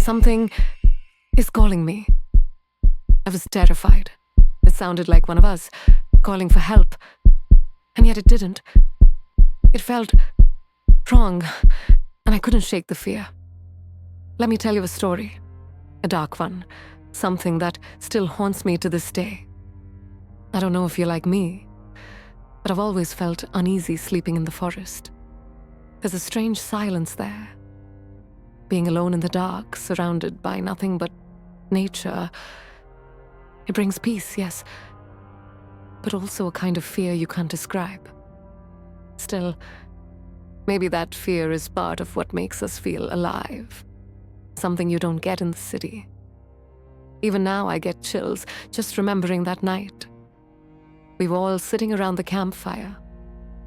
Something is calling me. I was terrified. It sounded like one of us, calling for help. And yet it didn't. It felt wrong, and I couldn't shake the fear. Let me tell you a story. A dark one. Something that still haunts me to this day. I don't know if you're like me, but I've always felt uneasy sleeping in the forest. There's a strange silence there. Being alone in the dark, surrounded by nothing but nature, it brings peace, yes, but also a kind of fear you can't describe. Still, maybe that fear is part of what makes us feel alive. Something you don't get in the city. Even now I get chills just remembering that night. We were all sitting around the campfire,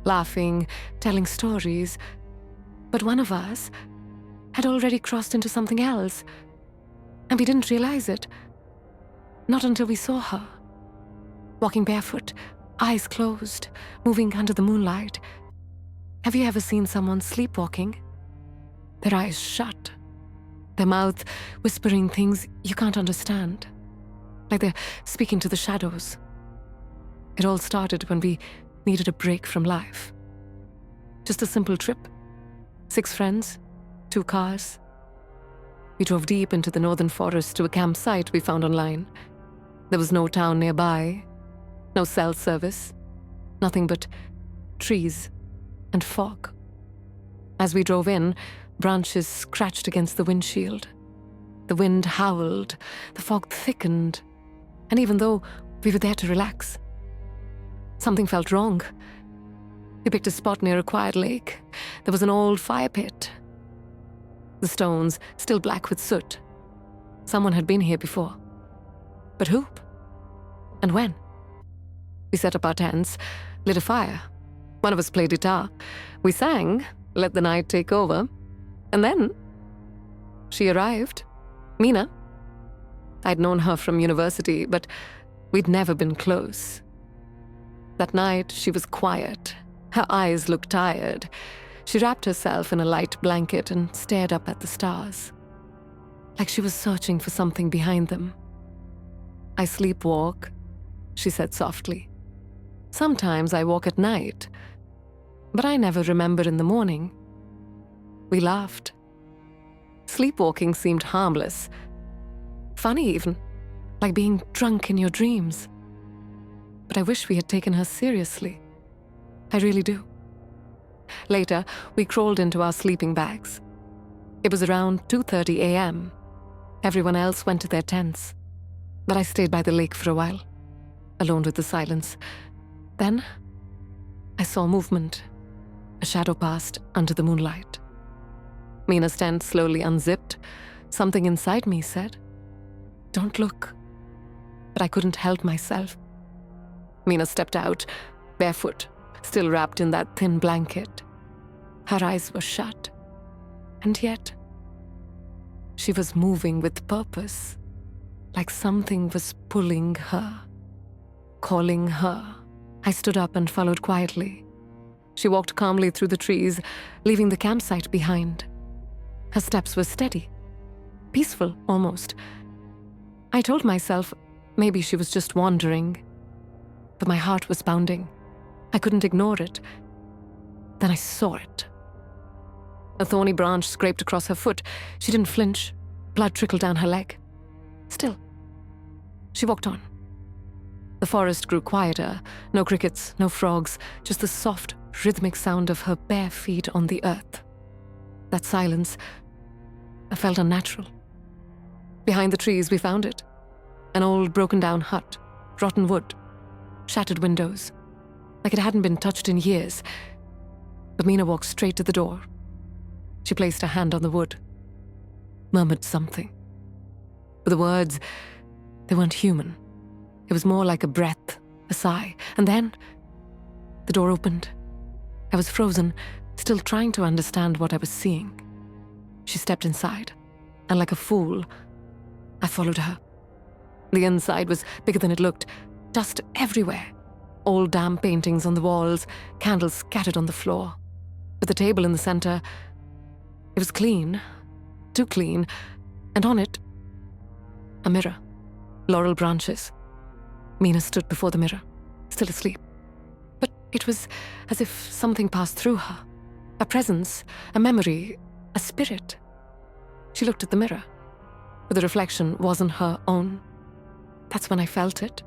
laughing, telling stories, but one of us had already crossed into something else, and we didn't realize it. Not until we saw her, walking barefoot, eyes closed, moving under the moonlight. Have you ever seen someone sleepwalking? Their eyes shut, their mouth whispering things you can't understand, like they're speaking to the shadows. It all started when we needed a break from life. Just a simple trip. 6 friends, 2 cars. We drove deep into the northern forest to a campsite we found online. There was no town nearby, no cell service, nothing but trees and fog. As we drove in, branches scratched against the windshield. The wind howled, the fog thickened, and even though we were there to relax, something felt wrong. We picked a spot near a quiet lake. There was an old fire pit. The stones still black with soot. Someone had been here before. But who? And when? We set up our tents, lit a fire. One of us played guitar. We sang, let the night take over. And then she arrived. Mina. I'd known her from university, but we'd never been close. That night, she was quiet. Her eyes looked tired. She wrapped herself in a light blanket and stared up at the stars, like she was searching for something behind them. I sleepwalk, she said softly. Sometimes I walk at night, but I never remember in the morning. We laughed. Sleepwalking seemed harmless, funny even, like being drunk in your dreams. But I wish we had taken her seriously. I really do. Later, we crawled into our sleeping bags. It was around 2:30 a.m. Everyone else went to their tents, but I stayed by the lake for a while, alone with the silence. Then, I saw movement. A shadow passed under the moonlight. Mina's tent slowly unzipped. Something inside me said, "Don't look." But I couldn't help myself. Mina stepped out, barefoot, still wrapped in that thin blanket. Her eyes were shut, and yet she was moving with purpose, like something was pulling her, calling her. I stood up and followed quietly. She walked calmly through the trees, leaving the campsite behind. Her steps were steady, peaceful almost. I told myself maybe she was just wandering, but my heart was pounding. I couldn't ignore it. Then I saw it. A thorny branch scraped across her foot. She didn't flinch. Blood trickled down her leg. Still, she walked on. The forest grew quieter. No crickets, no frogs, just the soft, rhythmic sound of her bare feet on the earth. That silence, I felt unnatural. Behind the trees, we found it. An old, broken-down hut, rotten wood, shattered windows, like it hadn't been touched in years. But Mina walked straight to the door. She placed her hand on the wood, murmured something. But the words, they weren't human. It was more like a breath, a sigh. And then, the door opened. I was frozen, still trying to understand what I was seeing. She stepped inside, and like a fool, I followed her. The inside was bigger than it looked. Dust everywhere. Old damp paintings on the walls, candles scattered on the floor. But the table in the center, it was clean, too clean, and on it, a mirror, laurel branches. Mina stood before the mirror, still asleep. But it was as if something passed through her. A presence, a memory, a spirit. She looked at the mirror, but the reflection wasn't her own. That's when I felt it.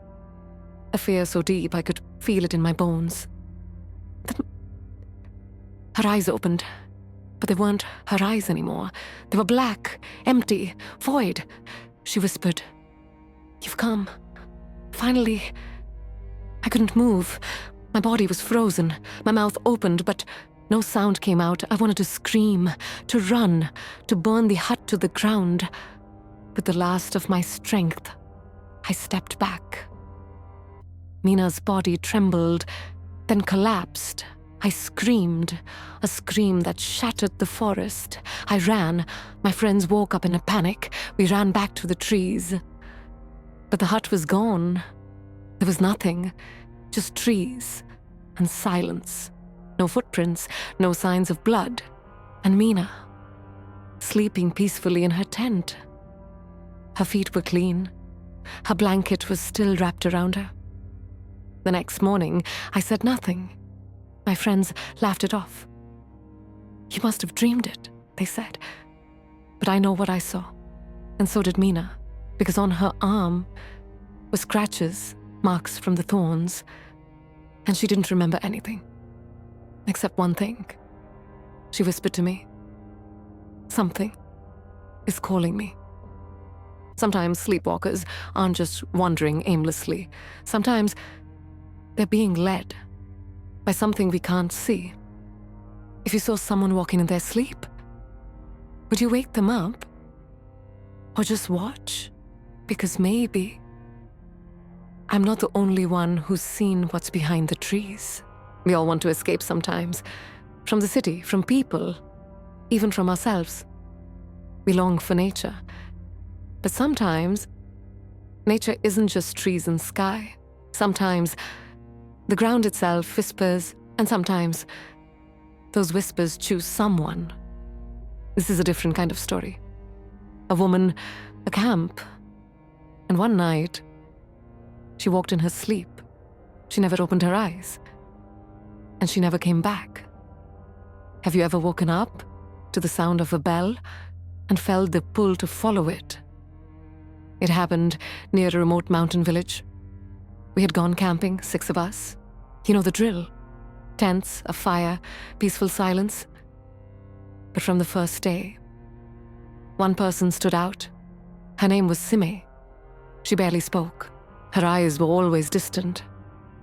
A fear so deep I could feel it in my bones. Her eyes opened, but they weren't her eyes anymore. They were black, empty, void. She whispered, "You've come. Finally." I couldn't move. My body was frozen. My mouth opened, but no sound came out. I wanted to scream, to run, to burn the hut to the ground. With the last of my strength, I stepped back. Mina's body trembled, then collapsed. I screamed, a scream that shattered the forest. I ran. My friends woke up in a panic. We ran back to the trees. But the hut was gone. There was nothing, just trees and silence. No footprints, no signs of blood. And Mina, sleeping peacefully in her tent. Her feet were clean. Her blanket was still wrapped around her. The next morning, I said nothing. My friends laughed it off. "You must have dreamed it," they said. But I know what I saw. And so did Mina, because on her arm were scratches, marks from the thorns, and she didn't remember anything. Except one thing. She whispered to me, "Something is calling me." Sometimes sleepwalkers aren't just wandering aimlessly. Sometimes they're being led by something we can't see. If you saw someone walking in their sleep, would you wake them up? Or just watch? Because maybe I'm not the only one who's seen what's behind the trees. We all want to escape sometimes. From the city, from people, even from ourselves. We long for nature. But sometimes, nature isn't just trees and sky. Sometimes, the ground itself whispers, and sometimes, those whispers choose someone. This is a different kind of story. A woman, a camp. And one night, she walked in her sleep. She never opened her eyes. And she never came back. Have you ever woken up to the sound of a bell and felt the pull to follow it? It happened near a remote mountain village. We had gone camping, 6 of us. You know the drill. Tents, a fire, peaceful silence. But from the first day, one person stood out. Her name was Sime. She barely spoke. Her eyes were always distant.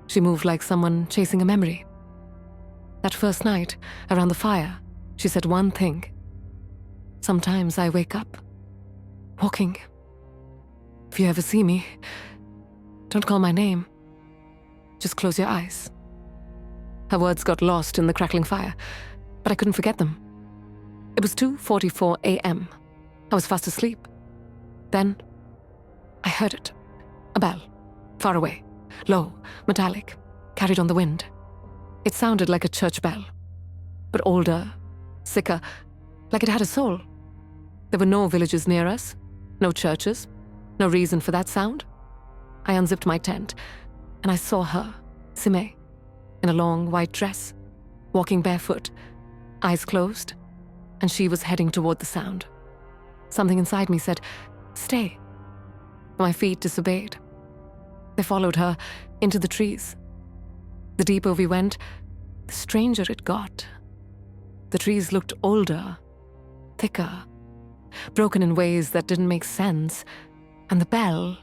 She moved like someone chasing a memory. That first night, around the fire, she said one thing. "Sometimes I wake up, walking. If you ever see me, don't call my name. Just close your eyes." Her words got lost in the crackling fire, but I couldn't forget them. It was 2:44 a.m. I was fast asleep. Then, I heard it. A bell, far away, low, metallic, carried on the wind. It sounded like a church bell, but older, sicker, like it had a soul. There were no villages near us, no churches, no reason for that sound. I unzipped my tent, and I saw her, Sime, in a long white dress, walking barefoot, eyes closed, and she was heading toward the sound. Something inside me said, "Stay." My feet disobeyed. They followed her into the trees. The deeper we went, the stranger it got. The trees looked older, thicker, broken in ways that didn't make sense. And the bell,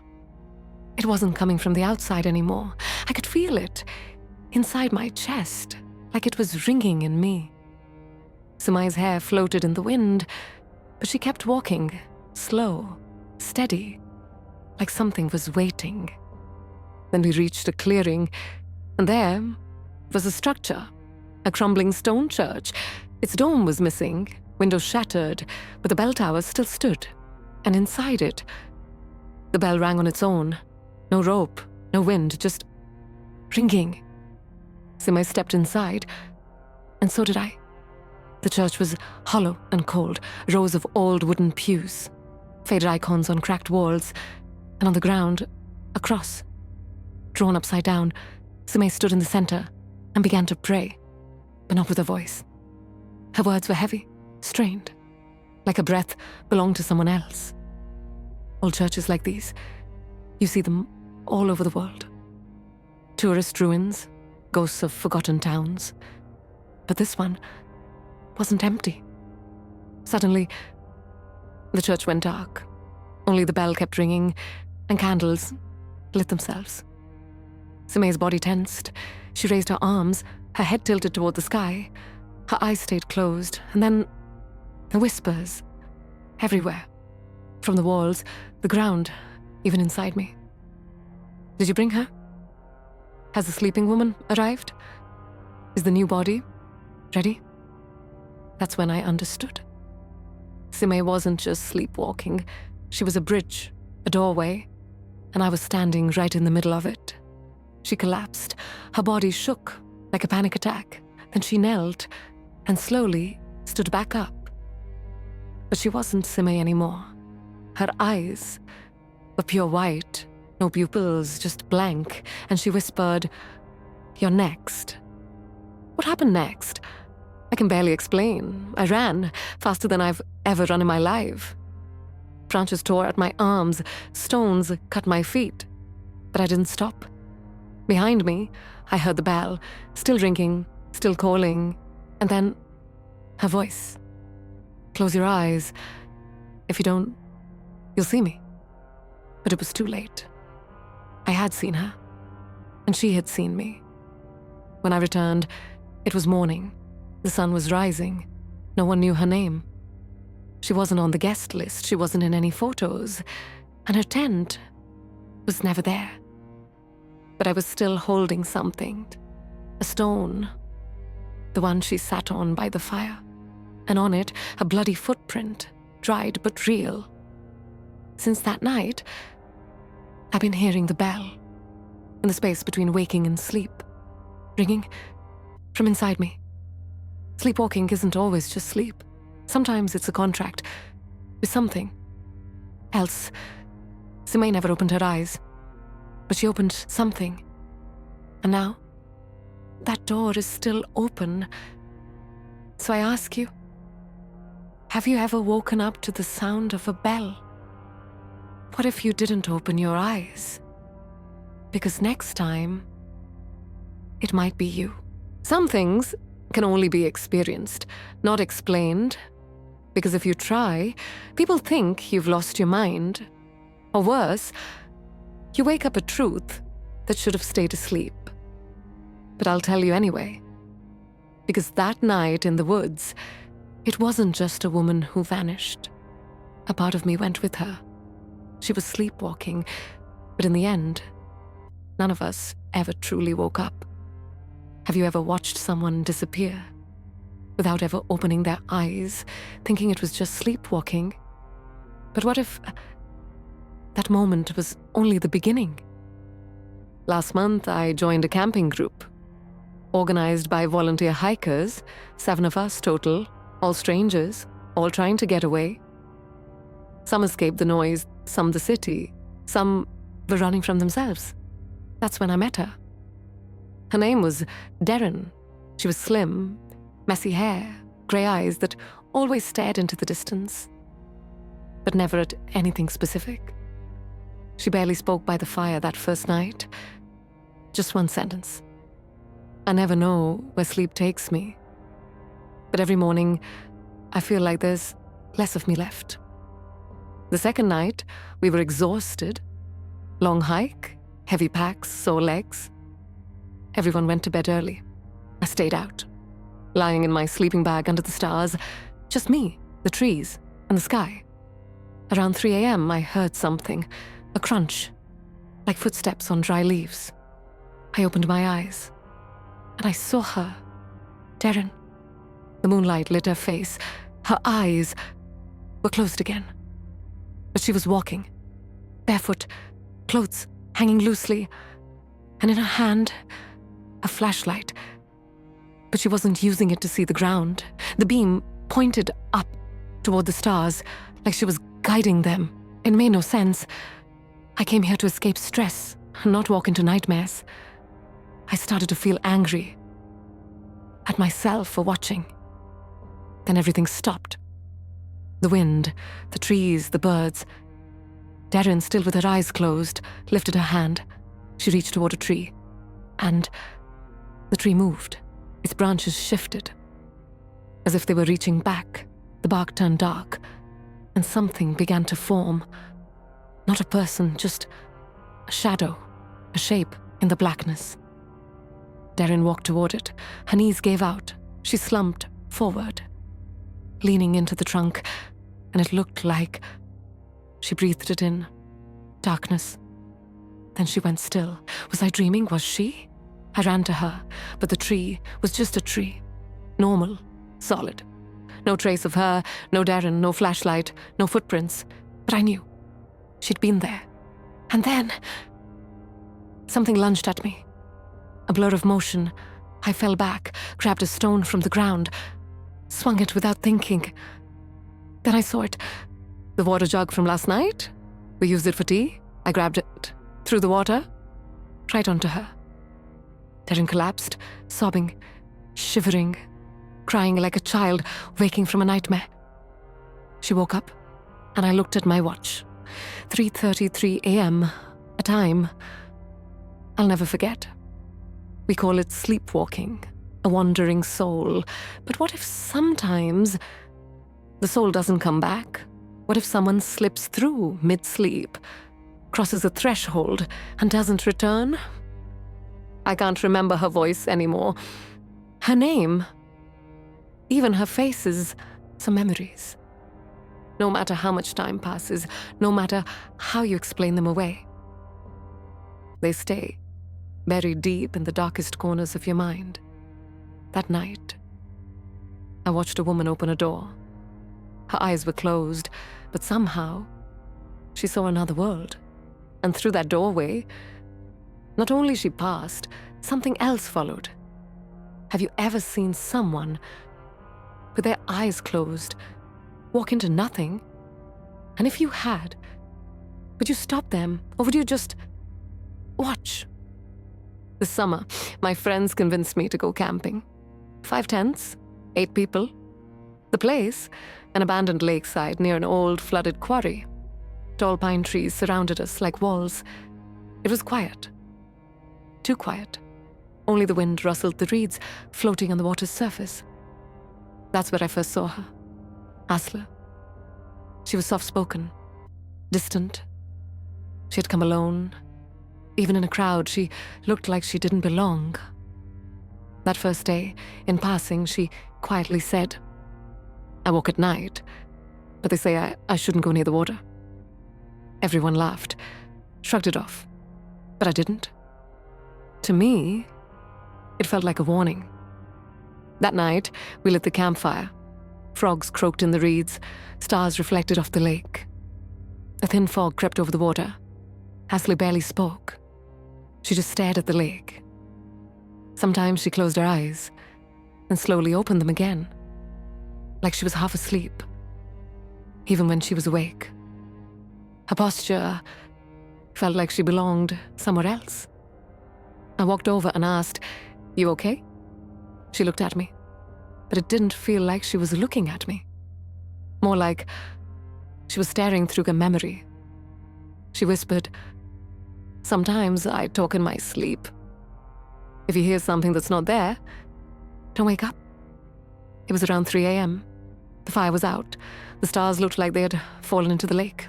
it wasn't coming from the outside anymore. I could feel it inside my chest, like it was ringing in me. Sumai's hair floated in the wind, but she kept walking, slow, steady, like something was waiting. Then we reached a clearing, and there was a structure, a crumbling stone church. Its dome was missing, windows shattered, but the bell tower still stood. And inside it, the bell rang on its own. No rope, no wind, just ringing. Simai stepped inside, and so did I. The church was hollow and cold, rows of old wooden pews. faded icons on cracked walls, and on the ground, a cross. Drawn upside down, Sime stood in the center and began to pray, but not with a voice. Her words were heavy, strained, like her breath belonged to someone else. Old churches like these, you see them all over the world. Tourist ruins, ghosts of forgotten towns. But this one wasn't empty. Suddenly, the church went dark. Only the bell kept ringing, and candles lit themselves. Sime's body tensed. She raised her arms, her head tilted toward the sky. Her eyes stayed closed, and then the whispers everywhere. From the walls, the ground, even inside me. Did you bring her? Has the sleeping woman arrived? Is the new body ready? That's when I understood. Sime wasn't just sleepwalking. She was a bridge, a doorway, and I was standing right in the middle of it. She collapsed. Her body shook like a panic attack. Then she knelt and slowly stood back up. But she wasn't Sime anymore. Her eyes were pure white, no pupils, just blank, and she whispered, "You're next." What happened next? I can barely explain. I ran faster than I've ever run in my life. Branches tore at my arms, stones cut my feet, but I didn't stop. Behind me, I heard the bell, still ringing, still calling, and then her voice. "Close your eyes. If you don't, you'll see me." But it was too late. I had seen her, and she had seen me. When I returned, it was morning. The sun was rising. No one knew her name. She wasn't on the guest list. She wasn't in any photos. And her tent was never there. But I was still holding something. A stone. The one she sat on by the fire. And on it, a bloody footprint, dried but real. Since that night, I've been hearing the bell, in the space between waking and sleep, ringing from inside me. Sleepwalking isn't always just sleep. Sometimes it's a contract with something else. Sime never opened her eyes, but she opened something. And now, that door is still open. So I ask you, have you ever woken up to the sound of a bell? What if you didn't open your eyes? Because next time, it might be you. Some things can only be experienced, not explained. Because if you try, people think you've lost your mind. Or worse, you wake up a truth that should have stayed asleep. But I'll tell you anyway. Because that night in the woods, it wasn't just a woman who vanished. A part of me went with her. She was sleepwalking, but in the end, none of us ever truly woke up. Have you ever watched someone disappear without ever opening their eyes, thinking it was just sleepwalking? But what if that moment was only the beginning? Last month, I joined a camping group, organized by volunteer hikers, 7 of us total, all strangers, all trying to get away. Some escaped the noise, some the city, some were running from themselves. That's when I met her. Her name was Darren. She was slim, messy hair, grey eyes that always stared into the distance, but never at anything specific. She barely spoke by the fire that first night. Just one sentence. I never know where sleep takes me. But every morning, I feel like there's less of me left. The second night, we were exhausted. Long hike, heavy packs, sore legs. Everyone went to bed early. I stayed out, lying in my sleeping bag under the stars. Just me, the trees, and the sky. Around 3 a.m., I heard something, a crunch, like footsteps on dry leaves. I opened my eyes, and I saw her, Darren. The moonlight lit her face. Her eyes were closed again. But she was walking, barefoot, clothes hanging loosely, and in her hand, a flashlight. But she wasn't using it to see the ground. The beam pointed up toward the stars, like she was guiding them. It made no sense. I came here to escape stress, not walk into nightmares. I started to feel angry at myself for watching. Then everything stopped. The wind, the trees, the birds. Darren, still with her eyes closed, lifted her hand. She reached toward a tree, and the tree moved. Its branches shifted. As if they were reaching back, the bark turned dark, and something began to form. Not a person, just a shadow, a shape in the blackness. Darren walked toward it. Her knees gave out. She slumped forward, leaning into the trunk, and it looked like she breathed it in. Darkness. Then she went still. Was I dreaming? Was she? I ran to her, but the tree was just a tree. Normal, solid. No trace of her, no Darren, no flashlight, no footprints. But I knew. She'd been there. And then something lunged at me. A blur of motion. I fell back, grabbed a stone from the ground, swung it without thinking. Then I saw it. The water jug from last night. We used it for tea. I grabbed it, threw the water, right onto her. Darren collapsed, sobbing, shivering, crying like a child waking from a nightmare. She woke up, and I looked at my watch. 3:33 a.m., a time I'll never forget. We call it sleepwalking, a wandering soul. But what if sometimes the soul doesn't come back? What if someone slips through mid-sleep, crosses a threshold, and doesn't return? I can't remember her voice anymore. Her name. Even her faces. Some memories. No matter how much time passes, no matter how you explain them away, they stay, buried deep in the darkest corners of your mind. That night, I watched a woman open a door. Her eyes were closed, but somehow she saw another world. And through that doorway, not only she passed, something else followed. Have you ever seen someone with their eyes closed walk into nothing? And if you had, would you stop them, or would you just watch? This summer, my friends convinced me to go camping. 5 tents, 8 people. The place, an abandoned lakeside near an old flooded quarry. Tall pine trees surrounded us like walls. It was quiet. Too quiet. Only the wind rustled the reeds floating on the water's surface. That's where I first saw her. Asla. She was soft-spoken, distant. She had come alone. Even in a crowd, she looked like she didn't belong. That first day, in passing, she quietly said, "I walk at night, but they say I shouldn't go near the water." Everyone laughed, shrugged it off, but I didn't. To me, it felt like a warning. That night, we lit the campfire. Frogs croaked in the reeds, stars reflected off the lake. A thin fog crept over the water. Ashley barely spoke. She just stared at the lake. Sometimes she closed her eyes and slowly opened them again, like she was half asleep, even when she was awake. Her posture felt like she belonged somewhere else. I walked over and asked, "You okay?" She looked at me, but it didn't feel like she was looking at me. More like she was staring through a memory. She whispered, "Sometimes I talk in my sleep. If you hear something that's not there, don't wake up." It was around 3 a.m. The fire was out. The stars looked like they had fallen into the lake.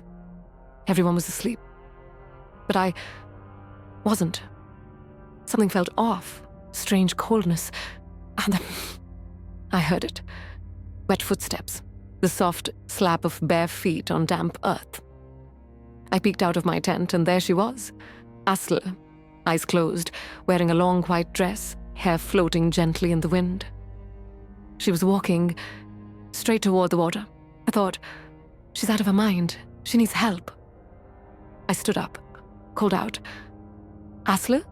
Everyone was asleep. But I wasn't. Something felt off, strange coldness. And then I heard it. Wet footsteps, the soft slap of bare feet on damp earth. I peeked out of my tent, and there she was, Asla, eyes closed, wearing a long white dress, hair floating gently in the wind. She was walking straight toward the water. I thought, she's out of her mind. She needs help. I stood up, called out, "Asla?"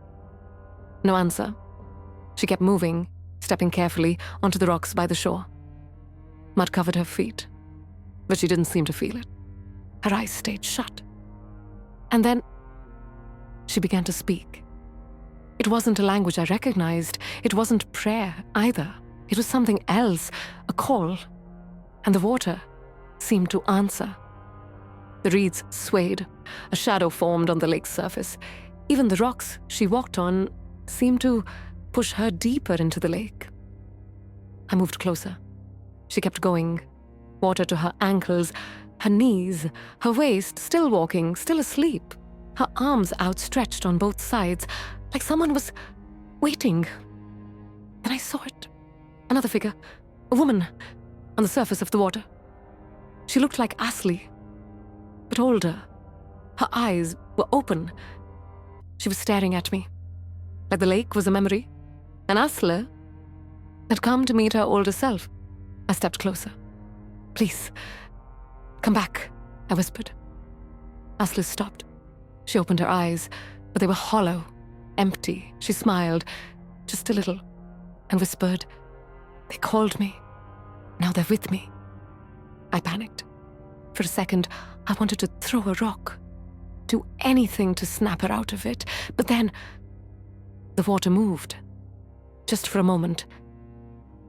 No answer. She kept moving, stepping carefully onto the rocks by the shore. Mud covered her feet, but she didn't seem to feel it. her eyes stayed shut. And then she began to speak. It wasn't a language I recognized. It wasn't prayer either. It was something else, a call. And the water seemed to answer. The reeds swayed. A shadow formed on the lake's surface. Even the rocks she walked on seemed to push her deeper into the lake. I moved closer. She kept going. Water to her ankles, her knees, her waist, still walking, still asleep. Her arms outstretched on both sides, like someone was waiting. Then I saw it. Another figure, a woman, on the surface of the water. She looked like Asli, but older. Her eyes were open. She was staring at me, like the lake was a memory. And Asli had come to meet her older self. I stepped closer. "Please, come back," I whispered. Asli stopped. She opened her eyes, but they were hollow, empty. She smiled, just a little, and whispered, "They called me. Now they're with me." I panicked. For a second, I wanted to throw a rock, do anything to snap her out of it. But then, the water moved. Just for a moment.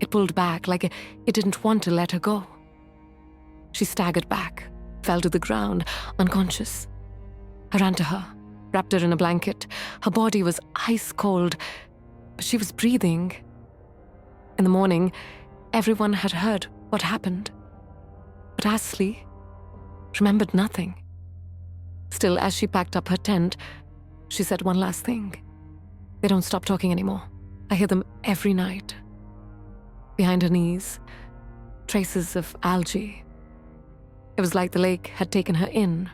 It pulled back like it didn't want to let her go. She staggered back, fell to the ground, unconscious. I ran to her, wrapped her in a blanket. Her body was ice cold, but she was breathing. In the morning, everyone had heard what happened. But Asli remembered nothing. Still, as she packed up her tent, she said one last thing. They don't stop talking anymore. I hear them every night. Behind her knees, traces of algae. It was like the lake had taken her in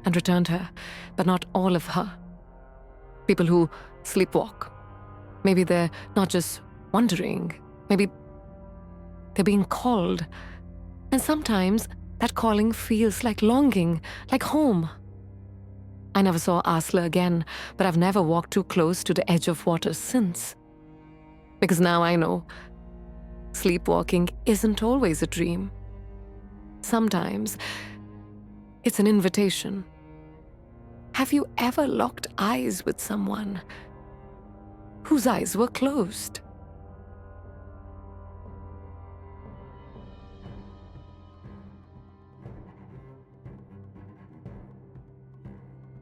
and returned her, but not all of her. People who sleepwalk. Maybe they're not just wandering. Maybe they're being called. And sometimes that calling feels like longing, like home. I never saw Asla again, but I've never walked too close to the edge of water since. Because now I know sleepwalking isn't always a dream. Sometimes it's an invitation. Have you ever locked eyes with someone whose eyes were closed?